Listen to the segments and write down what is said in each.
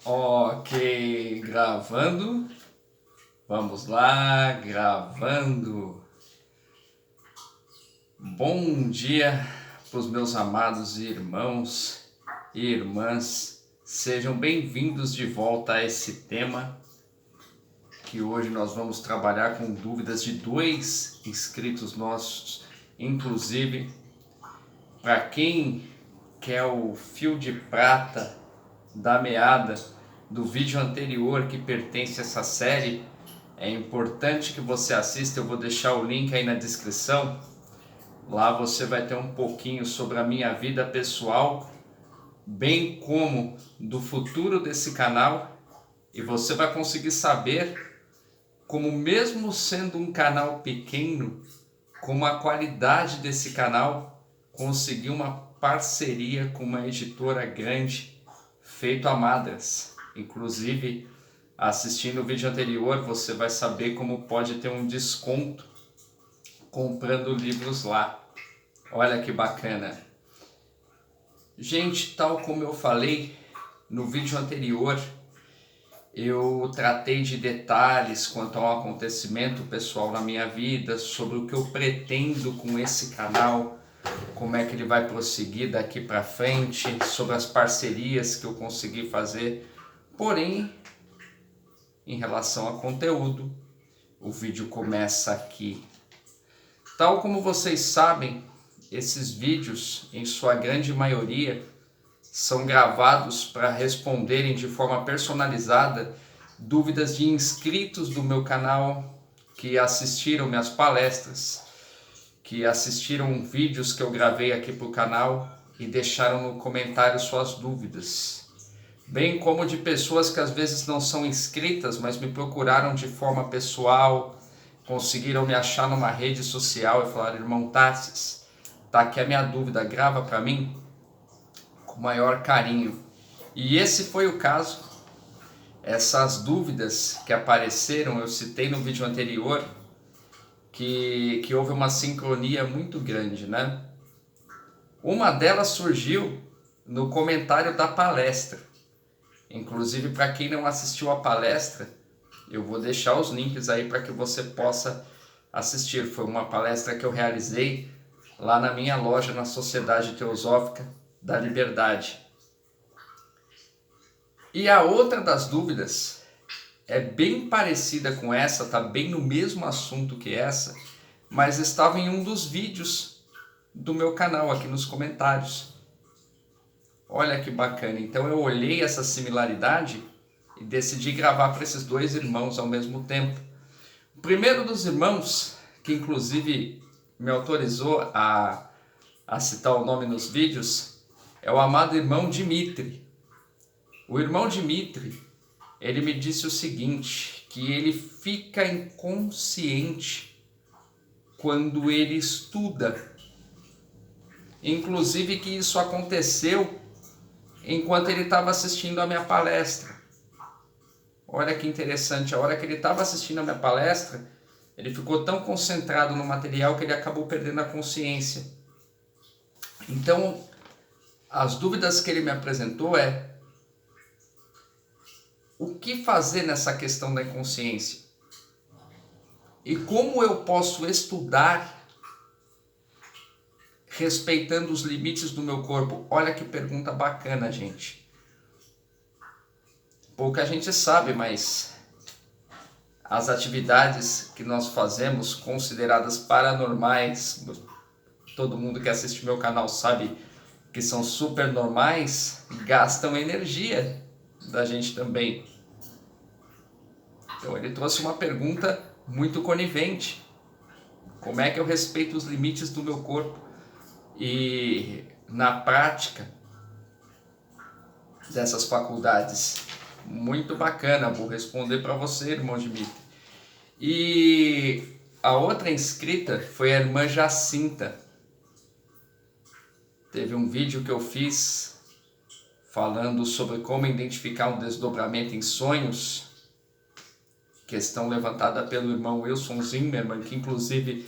Ok, gravando. Vamos lá, gravando. Bom dia para os meus amados irmãos e irmãs. Sejam bem-vindos de volta a esse tema que hoje nós vamos trabalhar com dúvidas de 2 inscritos nossos. Inclusive, para quem quer o fio de prata da meada do vídeo anterior que pertence a essa série, é importante que você assista. Eu vou deixar o link aí na descrição. Lá você vai ter um pouquinho sobre a minha vida pessoal, bem como do futuro desse canal, e você vai conseguir saber como, mesmo sendo um canal pequeno, como a qualidade desse canal conseguiu uma parceria com uma editora grande, feito a Madras. Inclusive, assistindo o vídeo anterior, você vai saber como pode ter um desconto comprando livros lá. Olha que bacana. Gente, tal como eu falei no vídeo anterior, eu tratei de detalhes quanto ao acontecimento pessoal na minha vida, sobre o que eu pretendo com esse canal, como é que ele vai prosseguir daqui para frente, sobre as parcerias que eu consegui fazer. Porém, em relação a conteúdo, o vídeo começa aqui. Tal como vocês sabem, esses vídeos, em sua grande maioria, são gravados para responderem de forma personalizada dúvidas de inscritos do meu canal que assistiram minhas palestras, que assistiram vídeos que eu gravei aqui para o canal e deixaram no comentário suas dúvidas. Bem como de pessoas que às vezes não são inscritas, mas me procuraram de forma pessoal, conseguiram me achar numa rede social e falaram: irmão Tarsis, tá aqui a minha dúvida, grava para mim. Com maior carinho. E esse foi o caso. Essas dúvidas que apareceram, eu citei no vídeo anterior, que houve uma sincronia muito grande, né? Uma delas surgiu no comentário da palestra. Inclusive, para quem não assistiu a palestra, eu vou deixar os links aí para que você possa assistir. Foi uma palestra que eu realizei lá na minha loja, na Sociedade Teosófica da Liberdade. E a outra das dúvidas é bem parecida com essa, tá bem no mesmo assunto que essa, mas estava em um dos vídeos do meu canal aqui nos comentários. Olha que bacana. Então eu olhei essa similaridade e decidi gravar para esses 2 irmãos ao mesmo tempo. O primeiro dos irmãos, que inclusive me autorizou a citar o nome nos vídeos, é o amado irmão Dimitri. O irmão Dimitri, ele me disse o seguinte, que ele fica inconsciente quando ele estuda. Inclusive que isso aconteceu enquanto ele estava assistindo a minha palestra. Olha que interessante, a hora que ele estava assistindo a minha palestra, ele ficou tão concentrado no material que ele acabou perdendo a consciência. Então, as dúvidas que ele me apresentou é: o que fazer nessa questão da inconsciência? E como eu posso estudar respeitando os limites do meu corpo? Olha que pergunta bacana, gente. Pouca gente sabe, mas as atividades que nós fazemos, consideradas paranormais, todo mundo que assiste meu canal sabe que são super normais, gastam energia da gente também. Então ele trouxe uma pergunta muito conivente: como é que eu respeito os limites do meu corpo? E na prática dessas faculdades, muito bacana, vou responder para você, irmão Dimitri. E a outra inscrita foi a irmã Jacinta. Teve um vídeo que eu fiz falando sobre como identificar um desdobramento em sonhos, questão levantada pelo irmão Wilson Zimmermann, que inclusive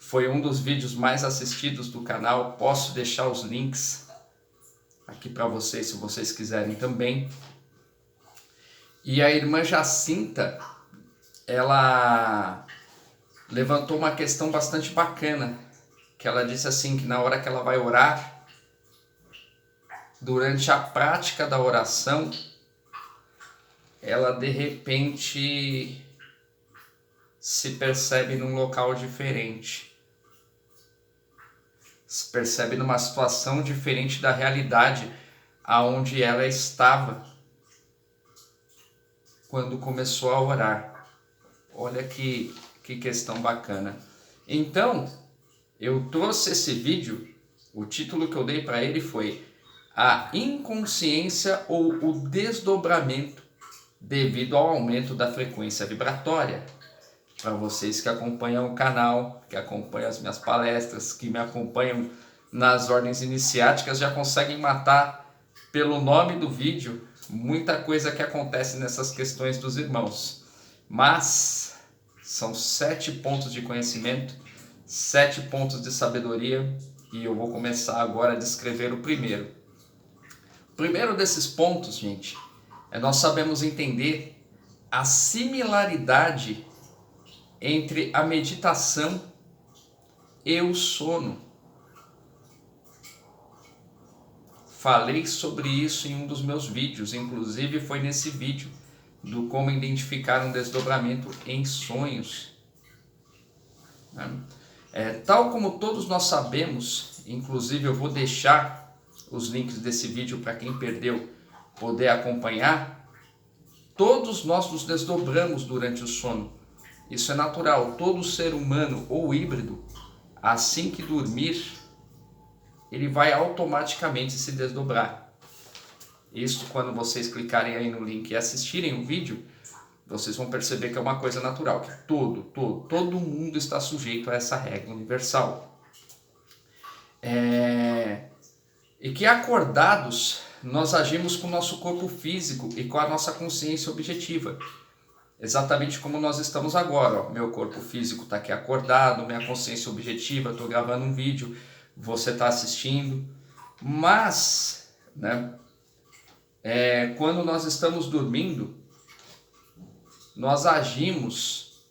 foi um dos vídeos mais assistidos do canal. Posso deixar os links aqui para vocês, se vocês quiserem também. E a irmã Jacinta, ela levantou uma questão bastante bacana, que ela disse assim, que na hora que ela vai orar, durante a prática da oração, ela de repente se percebe num local diferente, se percebe numa situação diferente da realidade aonde ela estava quando começou a orar. Olha que questão bacana. Então, eu trouxe esse vídeo, o título que eu dei para ele foi A Inconsciência ou o Desdobramento devido ao aumento da frequência vibratória. Para vocês que acompanham o canal, que acompanham as minhas palestras, que me acompanham nas ordens iniciáticas, já conseguem matar pelo nome do vídeo muita coisa que acontece nessas questões dos irmãos. Mas são 7 pontos de conhecimento, 7 pontos de sabedoria, e eu vou começar agora a descrever o primeiro. O primeiro desses pontos, gente, nós sabemos entender a similaridade entre a meditação e o sono. Falei sobre isso em um dos meus vídeos, inclusive foi nesse vídeo do como identificar um desdobramento em sonhos. Tal como todos nós sabemos, inclusive eu vou deixar os links desse vídeo para quem perdeu poder acompanhar, todos nós nos desdobramos durante o sono. Isso é natural, todo ser humano ou híbrido, assim que dormir, ele vai automaticamente se desdobrar. Isso, quando vocês clicarem aí no link e assistirem o vídeo, vocês vão perceber que é uma coisa natural, que todo mundo está sujeito a essa regra universal. E que acordados, nós agimos com o nosso corpo físico e com a nossa consciência objetiva. Exatamente como nós estamos agora. Ó. Meu corpo físico está aqui acordado, minha consciência objetiva, estou gravando um vídeo, você está assistindo. Mas, quando nós estamos dormindo, nós agimos,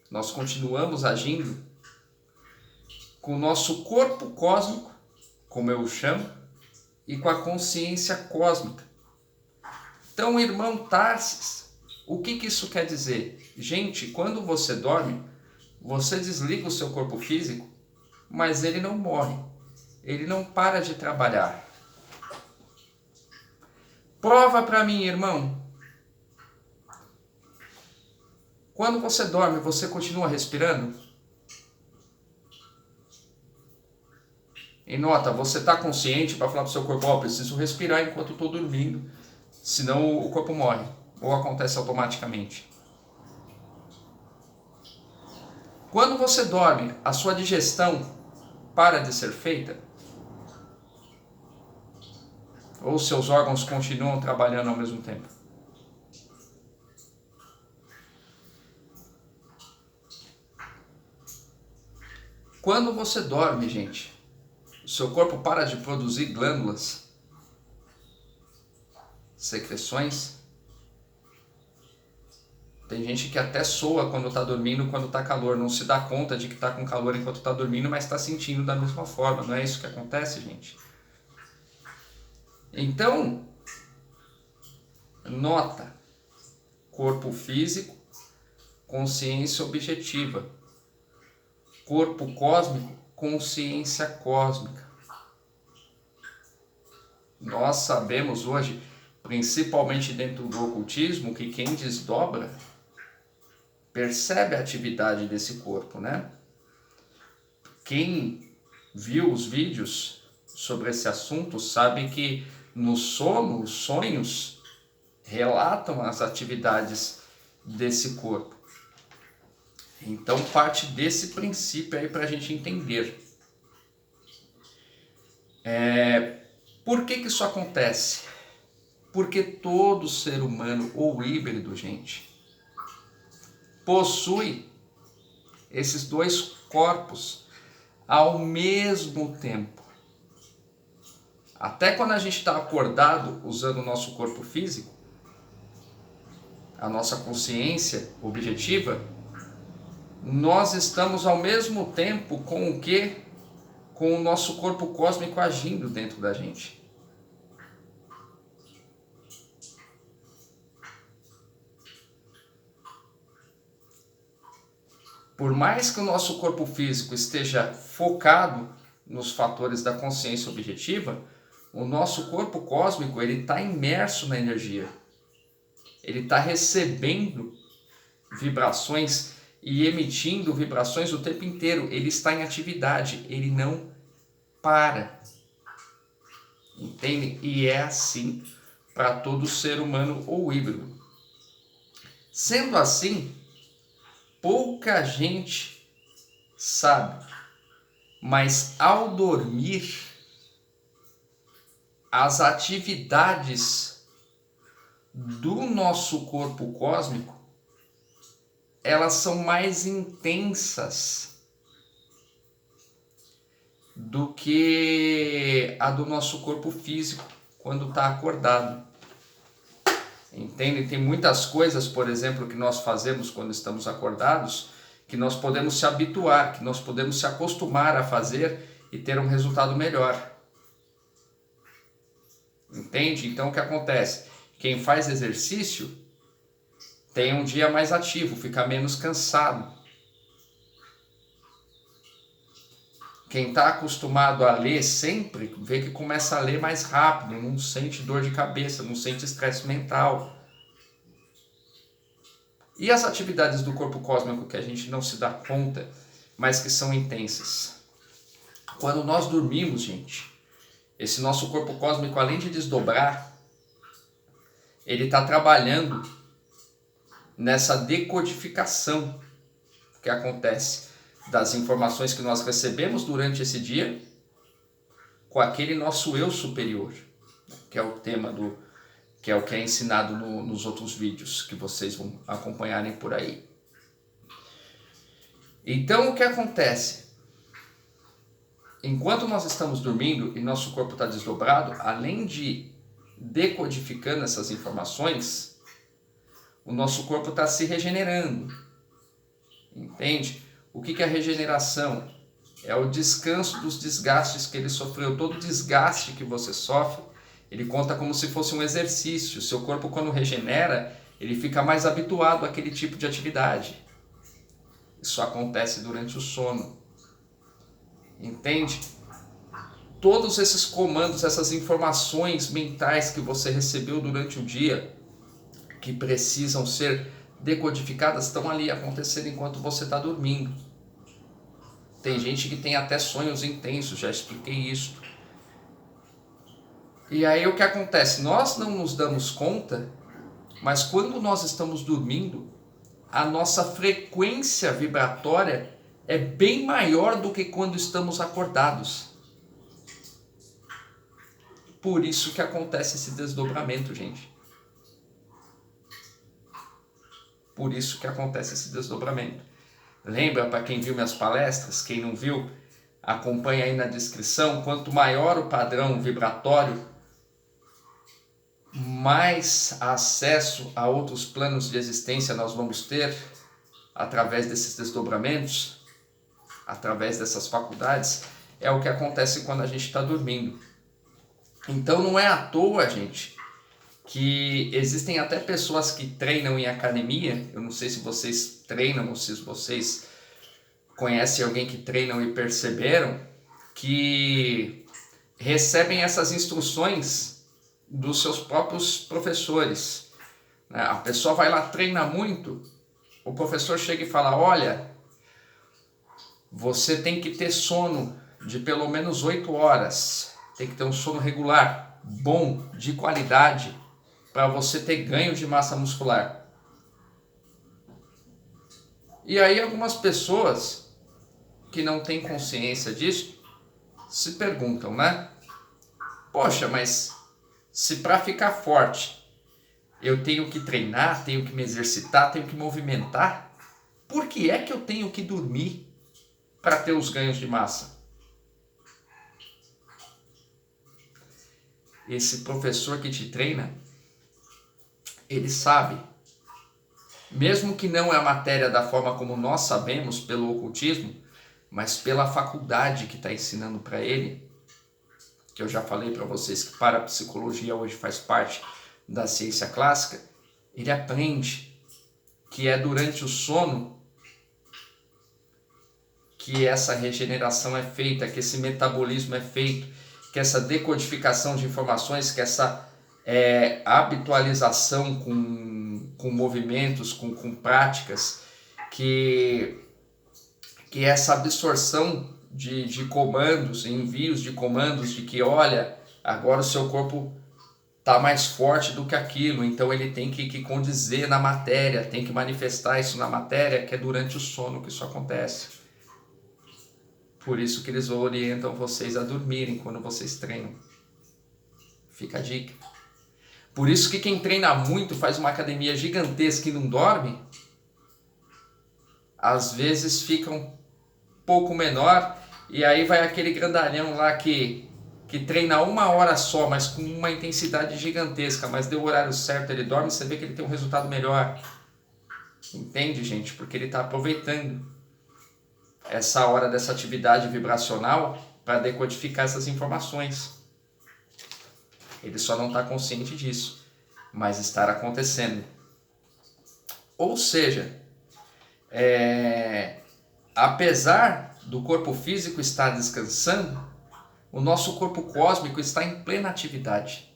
nós continuamos agindo com o nosso corpo cósmico, como eu o chamo, e com a consciência cósmica. Então, irmão Tarsis, o que isso quer dizer? Gente, quando você dorme, você desliga o seu corpo físico, mas ele não morre, ele não para de trabalhar. Prova para mim, irmão. Quando você dorme, você continua respirando? E nota, você está consciente para falar para o seu corpo, preciso respirar enquanto estou dormindo, senão o corpo morre, ou acontece automaticamente. Quando você dorme, a sua digestão para de ser feita? Ou seus órgãos continuam trabalhando ao mesmo tempo? Quando você dorme, gente, o seu corpo para de produzir glândulas, secreções. Tem gente que até soa quando está dormindo, quando está calor, não se dá conta de que está com calor enquanto está dormindo, mas está sentindo da mesma forma. Não é isso que acontece, gente? Então, nota, corpo físico, consciência objetiva, corpo cósmico, consciência cósmica. Nós sabemos hoje, principalmente dentro do ocultismo, que quem desdobra percebe a atividade desse corpo, né? Quem viu os vídeos sobre esse assunto sabe que no sono, os sonhos relatam as atividades desse corpo. Então parte desse princípio aí para a gente entender. Por que isso acontece? Porque todo ser humano ou híbrido, gente, possui esses dois corpos ao mesmo tempo. Até quando a gente está acordado usando o nosso corpo físico, a nossa consciência objetiva, nós estamos ao mesmo tempo com o quê? Com o nosso corpo cósmico agindo dentro da gente. Por mais que o nosso corpo físico esteja focado nos fatores da consciência objetiva, o nosso corpo cósmico ele está imerso na energia. Ele está recebendo vibrações e emitindo vibrações o tempo inteiro. Ele está em atividade, ele não para. Entende? E é assim para todo ser humano ou híbrido. Sendo assim, pouca gente sabe, mas ao dormir, as atividades do nosso corpo cósmico, elas são mais intensas do que a do nosso corpo físico quando está acordado. Entende? Tem muitas coisas, por exemplo, que nós fazemos quando estamos acordados, que nós podemos se habituar, que nós podemos se acostumar a fazer e ter um resultado melhor. Entende? Então o que acontece? Quem faz exercício tem um dia mais ativo, fica menos cansado. Quem está acostumado a ler sempre, vê que começa a ler mais rápido, não sente dor de cabeça, não sente estresse mental. E as atividades do corpo cósmico que a gente não se dá conta, mas que são intensas? Quando nós dormimos, gente, esse nosso corpo cósmico, além de desdobrar, ele está trabalhando nessa decodificação que acontece das informações que nós recebemos durante esse dia com aquele nosso eu superior, que é o tema que é o que é ensinado nos outros vídeos que vocês vão acompanharem por aí. Então o que acontece? Enquanto nós estamos dormindo e nosso corpo está desdobrado, além de decodificando essas informações, o nosso corpo está se regenerando. Entende? O que é a regeneração? É o descanso dos desgastes que ele sofreu. Todo desgaste que você sofre, ele conta como se fosse um exercício. O seu corpo, quando regenera, ele fica mais habituado àquele tipo de atividade. Isso acontece durante o sono. Entende? Todos esses comandos, essas informações mentais que você recebeu durante o dia, que precisam ser decodificadas, estão ali acontecendo enquanto você está dormindo. Tem gente que tem até sonhos intensos, já expliquei isso. E aí o que acontece? Nós não nos damos conta, mas quando nós estamos dormindo, a nossa frequência vibratória é bem maior do que quando estamos acordados. Por isso que acontece esse desdobramento, gente. Por isso que acontece esse desdobramento. Lembra, para quem viu minhas palestras, quem não viu, acompanha aí na descrição. Quanto maior o padrão vibratório, mais acesso a outros planos de existência nós vamos ter através desses desdobramentos, através dessas faculdades. É o que acontece quando a gente está dormindo. Então não é à toa, gente, que existem até pessoas que treinam em academia. Eu não sei se vocês treinam ou se vocês conhecem alguém que treinam e perceberam que recebem essas instruções dos seus próprios professores. A pessoa vai lá, treina muito, o professor chega e fala: olha, você tem que ter sono de pelo menos 8 horas, tem que ter um sono regular, bom, de qualidade, para você ter ganho de massa muscular. E aí algumas pessoas que não têm consciência disso se perguntam, né? Poxa, mas se para ficar forte eu tenho que treinar, tenho que me exercitar, tenho que movimentar, por que é que eu tenho que dormir para ter os ganhos de massa? Esse professor que te treina, ele sabe mesmo que não é a matéria da forma como nós sabemos pelo ocultismo, mas pela faculdade que está ensinando para ele, que eu já falei para vocês que parapsicologia hoje faz parte da ciência clássica, ele aprende que é durante o sono que essa regeneração é feita, que esse metabolismo é feito, que essa decodificação de informações, que essa habitualização com movimentos, com práticas, que essa absorção de comandos, envios de comandos, de que olha, agora o seu corpo está mais forte do que aquilo, então ele tem que condizer na matéria, tem que manifestar isso na matéria, que é durante o sono que isso acontece. Por isso que eles orientam vocês a dormirem quando vocês treinam. Fica a dica. Por isso que quem treina muito, faz uma academia gigantesca e não dorme, às vezes fica um pouco menor, e aí vai aquele grandalhão lá que treina 1 hora só, mas com uma intensidade gigantesca, mas deu o horário certo, ele dorme, você vê que ele tem um resultado melhor. Entende, gente? Porque ele está aproveitando essa hora dessa atividade vibracional para decodificar essas informações. Ele só não está consciente disso, mas está acontecendo. Ou seja, apesar do corpo físico estar descansando, o nosso corpo cósmico está em plena atividade.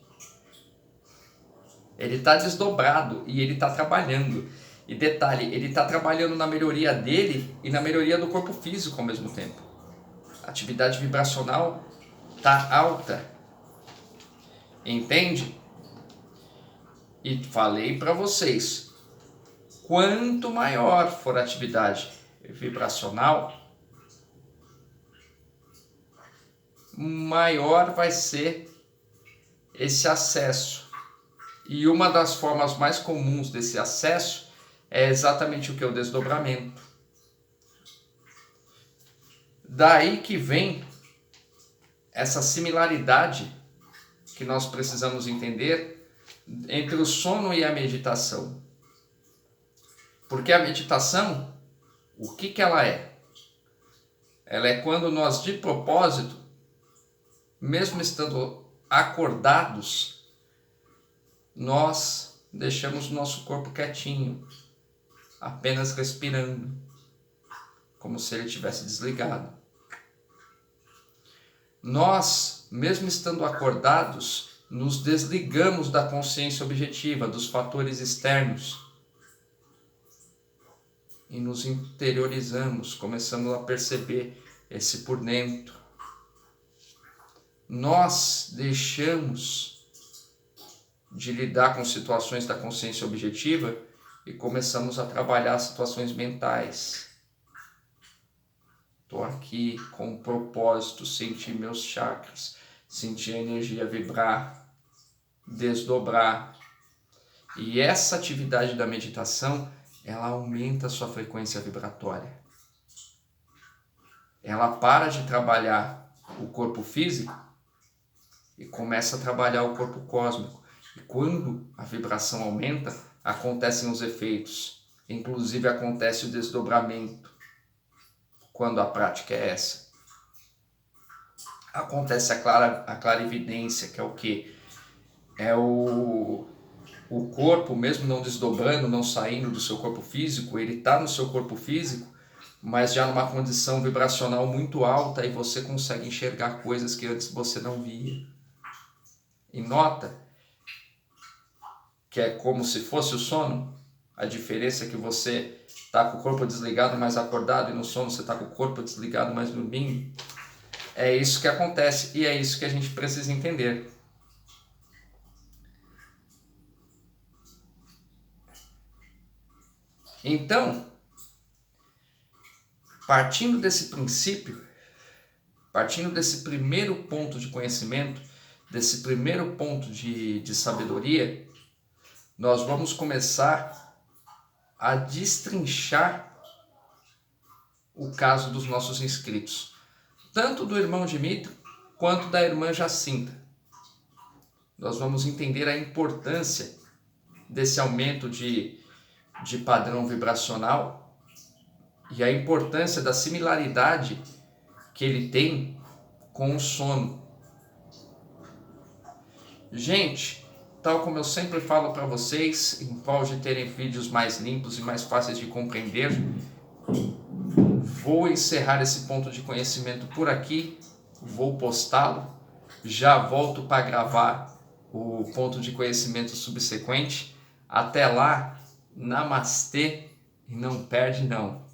Ele está desdobrado e ele está trabalhando. E detalhe, ele está trabalhando na melhoria dele e na melhoria do corpo físico ao mesmo tempo. A atividade vibracional está alta. Entende? E falei para vocês, quanto maior for a atividade vibracional, maior vai ser esse acesso. E uma das formas mais comuns desse acesso é exatamente o que? O desdobramento. Daí que vem essa similaridade que nós precisamos entender entre o sono e a meditação. Porque a meditação, o que ela é? Ela é quando nós, de propósito, mesmo estando acordados, nós deixamos o nosso corpo quietinho, apenas respirando, como se ele tivesse desligado. Nós, mesmo estando acordados, nos desligamos da consciência objetiva, dos fatores externos, e nos interiorizamos, começamos a perceber esse por dentro. Nós deixamos de lidar com situações da consciência objetiva e começamos a trabalhar situações mentais. Estou aqui com um propósito, sentir meus chakras, sentir a energia vibrar, desdobrar. E essa atividade da meditação, ela aumenta a sua frequência vibratória. Ela para de trabalhar o corpo físico e começa a trabalhar o corpo cósmico. E quando a vibração aumenta, acontecem os efeitos. Inclusive acontece o desdobramento. Quando a prática é essa. Acontece a clarividência, que é o quê? É o corpo, mesmo não desdobrando, não saindo do seu corpo físico, ele está no seu corpo físico, mas já numa condição vibracional muito alta e você consegue enxergar coisas que antes você não via. E nota que é como se fosse o sono. A diferença é que você está com o corpo desligado, mas acordado, e no sono você está com o corpo desligado, mas dormindo. É isso que acontece e é isso que a gente precisa entender. Então, partindo desse princípio, partindo desse primeiro ponto de conhecimento, desse primeiro ponto de sabedoria, nós vamos começar a destrinchar o caso dos nossos inscritos, tanto do irmão Dmitry quanto da irmã Jacinta. Nós vamos entender a importância desse aumento de de padrão vibracional e a importância da similaridade que ele tem com o sono. Gente, tal como eu sempre falo para vocês, em prol de terem vídeos mais limpos e mais fáceis de compreender, vou encerrar esse ponto de conhecimento por aqui, vou postá-lo, já volto para gravar o ponto de conhecimento subsequente. Até lá, namastê e não perde não.